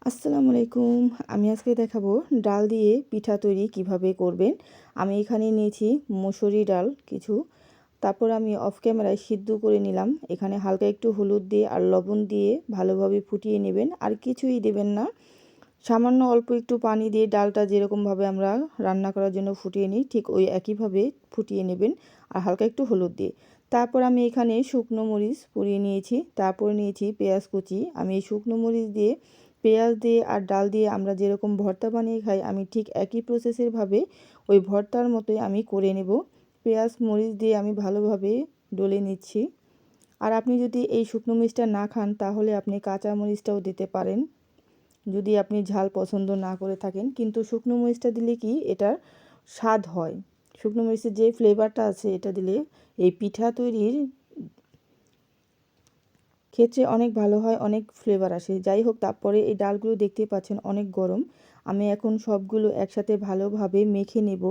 আসসালামু আলাইকুম। আমি আজকে দেখাবো ডাল দিয়ে পিঠা তৈরি কিভাবে করবেন। আমি এখানে নিয়েছি মসুরি ডাল কিছু, তারপর আমি অফ ক্যামেরায় সিদ্ধ করে নিলাম। এখানে হালকা একটু হলুদ দিয়ে আর লবণ দিয়ে ভালোভাবে ফুটিয়ে নেবেন, আর কিছুই দেবেন না। সামান্য অল্প একটু পানি দিয়ে ডালটা যেরকমভাবে আমরা রান্না করার জন্য ফুটিয়ে নিই, ঠিক ওই একইভাবে ফুটিয়ে নেবেন, আর হালকা একটু হলুদ দিয়ে। তারপর আমি এখানে শুকনো মরিচ পুড়িয়ে নিয়েছি, তারপর নিয়েছি পেঁয়াজ কুচি। আমি এই শুকনো মরিচ দিয়ে, পেঁয়াজ দিয়ে আর ডাল দিয়ে আমরা যেরকম ভর্তা বানিয়ে খাই, আমি ঠিক একই প্রসেসের ভাবে ওই ভর্তার মতোই আমি করে নেব। পেঁয়াজ মরিচ দিয়ে আমি ভালোভাবে ডলে নিচ্ছি। আর আপনি যদি এই শুকনো মরিচটা না খান, তাহলে আপনি কাঁচা মরিচটাও দিতে পারেন, যদি আপনি ঝাল পছন্দ না করে থাকেন। কিন্তু শুকনো মরিচটা দিলে কি এটার স্বাদ হয়, শুকনো মরিচের যে ফ্লেভারটা আছে এটা দিলে এই পিঠা তৈরির ক্ষেত্রে অনেক ভালো হয়, অনেক ফ্লেভার আসে। যাই হোক, তারপরে এই ডালগুলো দেখতেই পাচ্ছেন অনেক গরম। আমি এখন সবগুলো একসাথে ভালোভাবে মেখে নেব।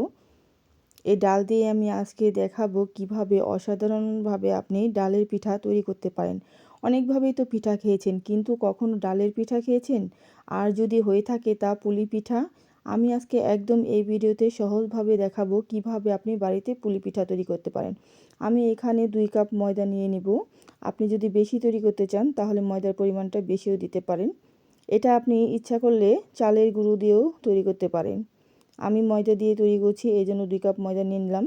এই ডাল দিয়ে আমি আজকে দেখাবো কিভাবে অসাধারণভাবে আপনি ডালের পিঠা তৈরি করতে পারেন। অনেকভাবেই তো পিঠা খেয়েছেন, কিন্তু কখনো ডালের পিঠা খেয়েছেন? আর যদি হয়ে থাকে তা পুলি পিঠা। আমি আজকে একদম এই ভিডিওতে সহজভাবে দেখাবো কিভাবে আপনি বাড়িতে পুলি পিঠা তৈরি করতে পারেন। আমি এখানে 2 কাপ ময়দা নিয়ে নেব। আপনি যদি বেশি তৈরি করতে চান তাহলে ময়দার পরিমাণটা বেশিও দিতে পারেন। এটা আপনি ইচ্ছা করলে চালের গুঁড়ো দিয়েও তৈরি করতে পারেন। আমি ময়দা দিয়ে তৈরি করছি, এই জন্য 2 কাপ ময়দা নিয়ে নিলাম।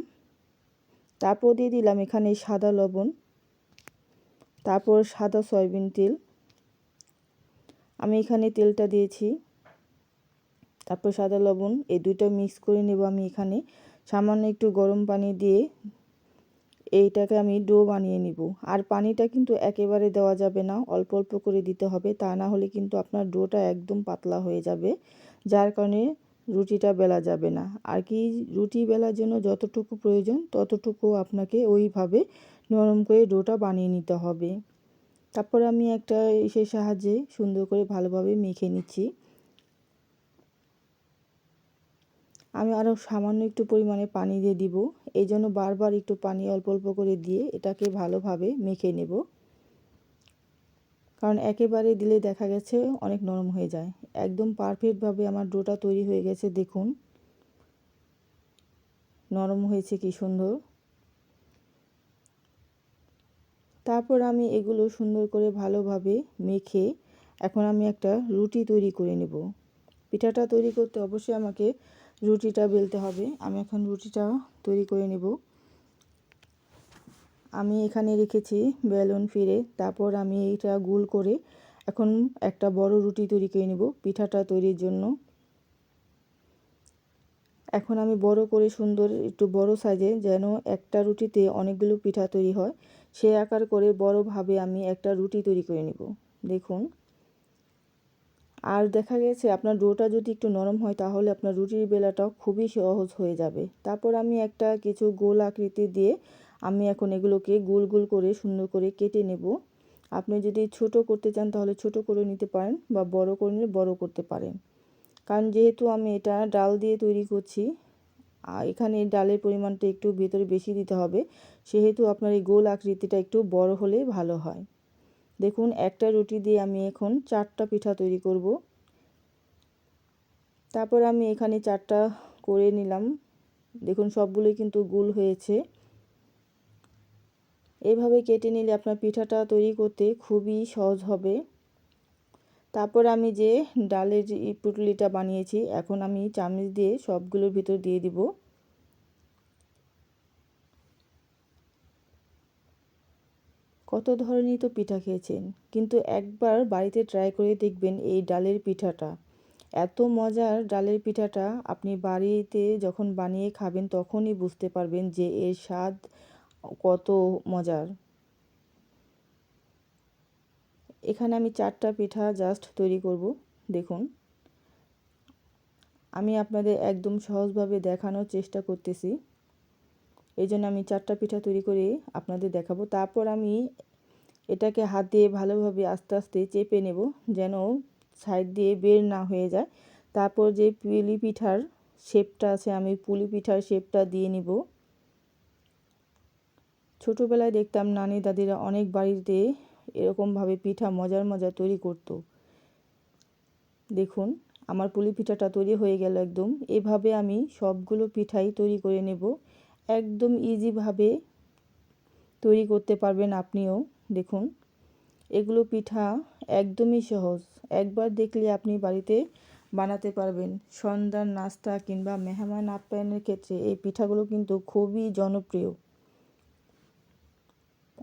তারপর দিয়ে দিলাম এখানে সাদা লবণ, তারপর সাদা সয়াবিন তেল। আমি এখানে তেলটা দিয়েছি, তারপর সাদা লবণ, এই দুইটা মিক্স করে নেব। আমি এখানে সামান্য একটু গরম পানি দিয়ে এইটাকে আমি ডো বানিয়ে নিব। আর পানিটা কিন্তু একেবারে দেওয়া যাবে না, অল্প অল্প করে দিতে হবে, তা না হলে কিন্তু আপনার ডোটা একদম পাতলা হয়ে যাবে, যার কারণে রুটিটা বেলা যাবে না। আর কি, রুটি বেলার জন্য যতটুকু প্রয়োজন ততটুকু আপনাকে ওইভাবে নরম করে ডোটা বানিয়ে নিতে হবে। তারপর আমি একটা ইসের সাহায্যে সুন্দর করে ভালোভাবে মেখে নিচ্ছি। আমি আরও সামান্য একটু পরিমাণে পানি দিয়ে দিব, এই জন্য বারবার একটু পানি অল্প অল্প করে দিয়ে এটাকে ভালোভাবে মেখে নেব। কারণ একেবারে দিলে দেখা গেছে অনেক নরম হয়ে যায়। একদম পারফেক্টভাবে আমার ডোটা তৈরি হয়ে গেছে, দেখুন নরম হয়েছে কি সুন্দর। তারপর আমি এগুলো সুন্দর করে ভালোভাবে মেখে এখন আমি একটা রুটি তৈরি করে নেব। পিঠাটা তৈরি করতে অবশ্যই আমাকে রুটিটা বেলতে হবে। আমি এখন রুটিটা তৈরি করে নেব। আমি এখানে রেখেছি বেলুন ফিরে, তারপর আমি এটা গোল করে এখন একটা বড় রুটি তৈরি করে নেব পিঠাটা তৈরির জন্য। এখন আমি বড় করে সুন্দর একটু বড় সাইজে, যেন একটা রুটিতে অনেকগুলো পিঠা তৈরি হয়, সে আকার করে বড়ভাবে আমি একটা রুটি তৈরি করে নেব, দেখুন। আর দেখা গেছে আপনার ডোটা যদি একটু নরম হয় তাহলে আপনার রুটির বেলাটাও খুবই সহজ হয়ে যাবে। তারপর আমি একটা কিছু গোল আকৃতি দিয়ে আমি এখন এগুলোকে গোল গোল করে সুন্দর করে কেটে নেব। আপনি যদি ছোট করতে চান তাহলে ছোট করে নিতে পারেন, বা বড় করে নিলে বড় করতে পারেন। কারণ যেহেতু আমি এটা ডাল দিয়ে তৈরি করছি, এখানে ডালের পরিমাণটা একটু ভেতরে বেশি দিতে হবে, সেহেতু আপনার এই গোল আকৃতিটা একটু বড় হলে ভালো হয়। দেখুন, একটা রুটি দিয়ে আমি এখন 4টা পিঠা তৈরি করব। তারপর আমি এখানে 4টা করে নিলাম। দেখুন সবগুলোই কিন্তু গোল হয়েছে। এইভাবে কেটে নিলে আপনার পিঠাটা তৈরি করতে খুবই সহজ হবে। তারপর আমি যে ডালের যে পুটলিটা বানিয়েছি, এখন আমি চামচ দিয়ে সবগুলোর ভিতর দিয়ে দিব। কত ধরনের তো পিঠা খেয়েছেন, কিন্তু একবার বাড়িতে ট্রাই করে দেখবেন এই ডালের পিঠাটা। এত মজার ডালের পিঠাটা, আপনি বাড়িতে যখন বানিয়ে খাবেন তখনই বুঝতে পারবেন যে এর স্বাদ কত মজার। এখানে আমি 4টা পিঠা জাস্ট তৈরি করব, দেখুন। আমি আপনাদের একদম সহজভাবে দেখানোর চেষ্টা করতেছি, এই জন্য আমি 4টা পিঠা তৈরি করে আপনাদের দেখাবো। তারপর আমি এটাকে হাত দিয়ে ভালোভাবে আস্তে আস্তে চেপে নেব, যেন সাইড দিয়ে বের না হয়ে যায়। তারপর যে পুলি পিঠার শেপটা আছে, আমি পুলি পিঠার শেপটা দিয়ে নিব। ছোটোবেলায় দেখতাম নানি দাদিরা অনেক বাড়িতে এরকমভাবে পিঠা মজার মজার তৈরি করতো। দেখুন আমার পুলি পিঠাটা তৈরি হয়ে গেল একদম। এভাবে আমি সবগুলো পিঠাই তৈরি করে নেব। একদম ইজিভাবে তৈরি করতে পারবেন আপনিও। দেখুন এগুলো পিঠা একদমই সহজ, একবার দেখলে আপনি বাড়িতে বানাতে পারবেন। সন্ধ্যার নাস্তা কিংবা মেহমান আপ্যায়নের ক্ষেত্রে এই পিঠাগুলো কিন্তু খুবই জনপ্রিয়।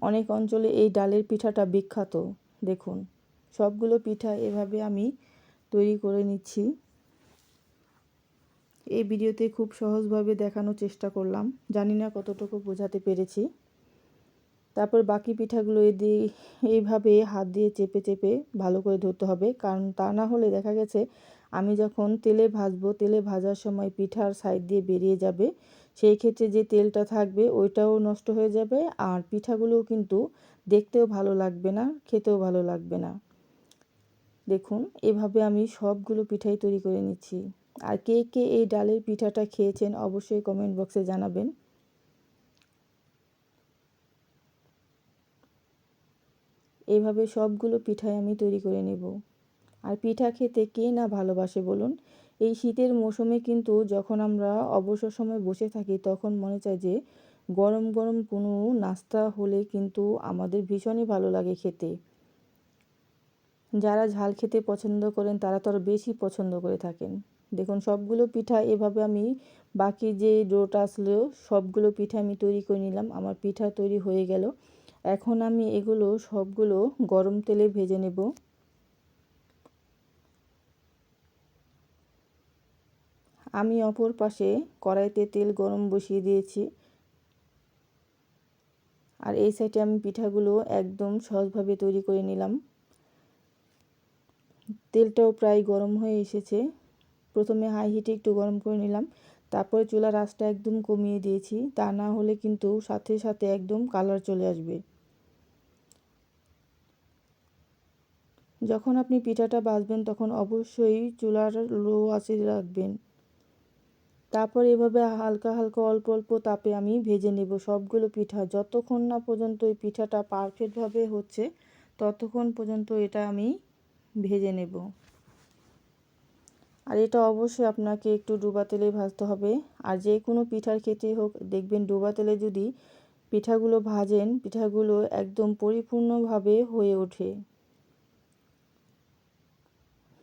অনেক অঞ্চলে এই ডালের পিঠাটা বিখ্যাত। দেখুন সবগুলো পিঠা এভাবে আমি তৈরি করে নিচ্ছি। এই ভিডিওতে খুব সহজভাবে দেখানোর চেষ্টা করলাম, জানি না কতটুকু বোঝাতে পেরেছি। তারপর বাকি পিঠাগুলো এইভাবে হাত দিয়ে চেপে চেপে ভালো করে ধরতে হবে, কারণ তা না হলে দেখা গেছে আমি যখন তেলে ভাজবো, তেলে ভাজার সময় পিঠার সাইড দিয়ে বেরিয়ে যাবে, সেই ক্ষেত্রে যে তেলটা থাকবে ওইটাও নষ্ট হয়ে যাবে, আর পিঠাগুলোও কিন্তু দেখতেও ভালো লাগবে না, খেতেও ভালো লাগবে না। দেখুন এভাবে আমি সবগুলো পিঠাই তৈরি করে নিচ্ছি। আর কে কে এই ডালের পিঠাটা খেয়েছেন অবশ্যই কমেন্ট বক্সে জানাবেন। এইভাবে সবগুলো পিঠাই আমি তৈরি করে নেব। আর পিঠা খেতে কে না ভালোবাসে বলুন। এই শীতের মৌসুমে কিন্তু যখন আমরা অবসর সময় বসে থাকি তখন মনে চায় যে গরম গরম কোনো নাস্তা হলে কিন্তু আমাদের ভীষণই ভালো লাগে খেতে। যারা ঝাল খেতে পছন্দ করেন তারা তো আরও বেশি পছন্দ করে থাকেন। দেখুন সবগুলো পিঠা এভাবে আমি বাকি যে ডোটা আসলো সবগুলো পিঠা আমি তৈরি করে নিলাম। আমার পিঠা তৈরি হয়ে গেল। এখন আমি এগুলো সবগুলো গরম তেলে ভেজে নেব। আমি অপর পাশে কড়াইতে তেল গরম বসিয়ে দিয়েছি। আর এই সাইডে আমি পিঠাগুলো একদম সহজভাবে তৈরি করে নিলাম। তেলটাও প্রায় গরম হয়ে এসেছে। প্রথমে হাই হিটে একটু গরম করে নিলাম, তারপরে চুলার আঁচটা একদম কমিয়ে দিয়েছি, তা না হলে কিন্তু সাথে সাথে একদম কালার চলে আসবে। যখন আপনি পিঠাটা ভাজবেন তখন অবশ্যই চুলার লো আঁচে রাখবেন। তারপর এভাবে হালকা হালকা অল্প অল্প তাপে আমি ভেজে নেব সবগুলো পিঠা। যতক্ষণ না পর্যন্ত এই পিঠাটা পারফেক্টভাবে হচ্ছে ততক্ষণ পর্যন্ত এটা আমি ভেজে নেব। আর এটা অবশ্যই আপনাকে একটু ডুবা তেলে ভাজতে হবে। আর যে কোনো পিঠার ক্ষেত্রেই হোক দেখবেন ডুবা তেলে যদি পিঠাগুলো ভাজেন পিঠাগুলো একদম পরিপূর্ণভাবে হয়ে ওঠে।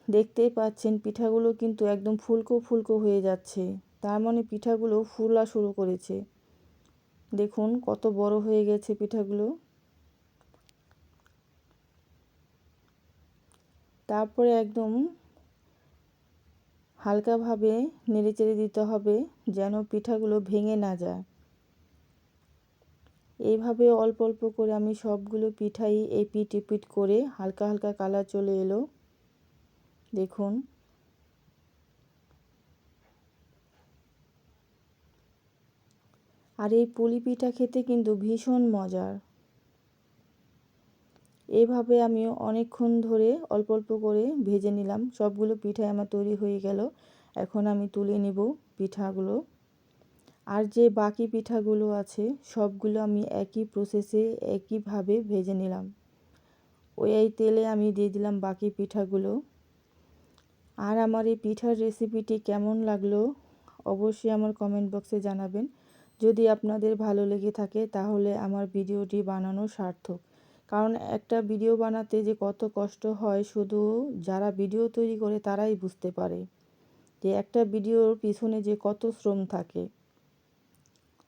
দেখতেই পাচ্ছেন পিঠাগুলো কিন্তু একদম ফুলকো ফুলকো হয়ে যাচ্ছে, তার মানে পিঠাগুলো ফুলা শুরু করেছে। দেখুন কত বড় হয়ে গেছে পিঠাগুলো। তারপরে একদম হালকাভাবে নেড়েচেড়ে দিতে হবে যেন পিঠাগুলো ভেঙে না যায়। এইভাবে অল্প অল্প করে আমি সবগুলো পিঠাই এপিট এপিট করে হালকা হালকা কালার চলে এলো। দেখুন আর এই পুলি পিঠা খেতে কিন্তু ভীষণ মজার। এইভাবে আমি অনেকক্ষণ ধরে অল্প অল্প করে ভেজে নিলাম। সবগুলো পিঠাই আমার তৈরি হয়ে গেল। এখন আমি তুলে নেব পিঠাগুলো। আর যে বাকি পিঠাগুলো আছে সবগুলো আমি একই প্রসেসে একইভাবে ভেজে নিলাম। এই তেলে আমি দিয়ে দিলাম বাকি পিঠাগুলো। আর আমার এই পিঠার রেসিপিটি কেমন লাগলো অবশ্যই আমার কমেন্ট বক্সে জানাবেন। যদি আপনাদের ভালো লেগে থাকে তাহলে আমার ভিডিওটি বানানো সার্থক। কারণ একটা ভিডিও বানাতে যে কত কষ্ট হয় শুধু যারা ভিডিও তৈরি করে তারাই বুঝতে পারে যে একটা ভিডিওর পিছনে যে কত শ্রম থাকে।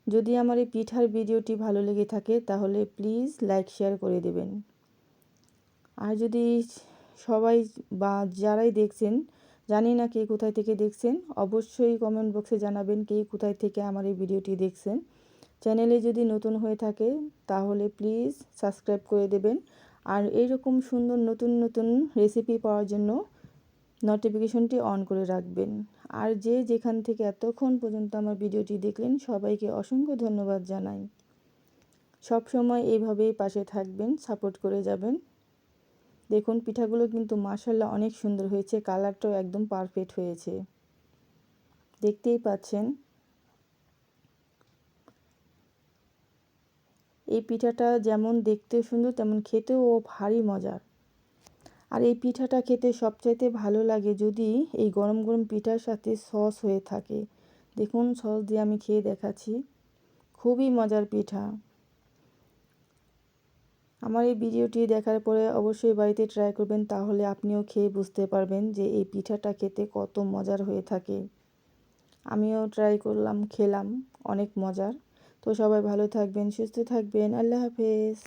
যদি আমার এই পিঠার ভিডিওটি ভালো লেগে থাকে তাহলে প্লিজ লাইক শেয়ার করে দেবেন। আর যদি সবাই বা যারাই দেখছেন, জানি না কে কোথায় থেকে দেখছেন, অবশ্যই কমেন্ট বক্সে জানাবেন কে কোথায় থেকে আমার এই ভিডিওটি দেখছেন। চ্যানেলে যদি নতুন হয়ে থাকে তাহলে প্লিজ সাবস্ক্রাইব করে দেবেন। আর এইরকম সুন্দর নতুন নতুন রেসিপি পাওয়ার জন্য নোটিফিকেশনটি অন করে রাখবেন। আর যে যেখান থেকে এতক্ষণ পর্যন্ত আমার ভিডিওটি দেখলেন সবাইকে অসংখ্য ধন্যবাদ জানাই। সব সময় এইভাবেই পাশে থাকবেন, সাপোর্ট করে যাবেন। দেখুন পিঠাগুলো কিন্তু মাশাআল্লাহ অনেক সুন্দর হয়েছে, কালারটাও একদম পারফেক্ট হয়েছে, দেখতেই পাচ্ছেন। এই পিঠাটা যেমন দেখতে সুন্দর তেমন খেতেও ভারী মজার। আর এই পিঠাটা খেতে সবচাইতে ভালো লাগে যদি এই গরম গরম পিঠার সাথে সস হয়ে থাকে। দেখুন সস দিয়ে আমি খেয়ে দেখাচ্ছি, খুবই মজার পিঠা। আমার এই ভিডিওটি দেখার পরে অবশ্যই বাড়িতে ট্রাই করবেন, তাহলে আপনিও খেয়ে বুঝতে পারবেন যে এই পিঠাটা খেতে কত মজার হয়ে থাকে। আমিও ট্রাই করলাম, খেলাম, অনেক মজার। তো সবাই ভালো থাকবেন, সুস্থ থাকবেন। আল্লাহ হাফেজ।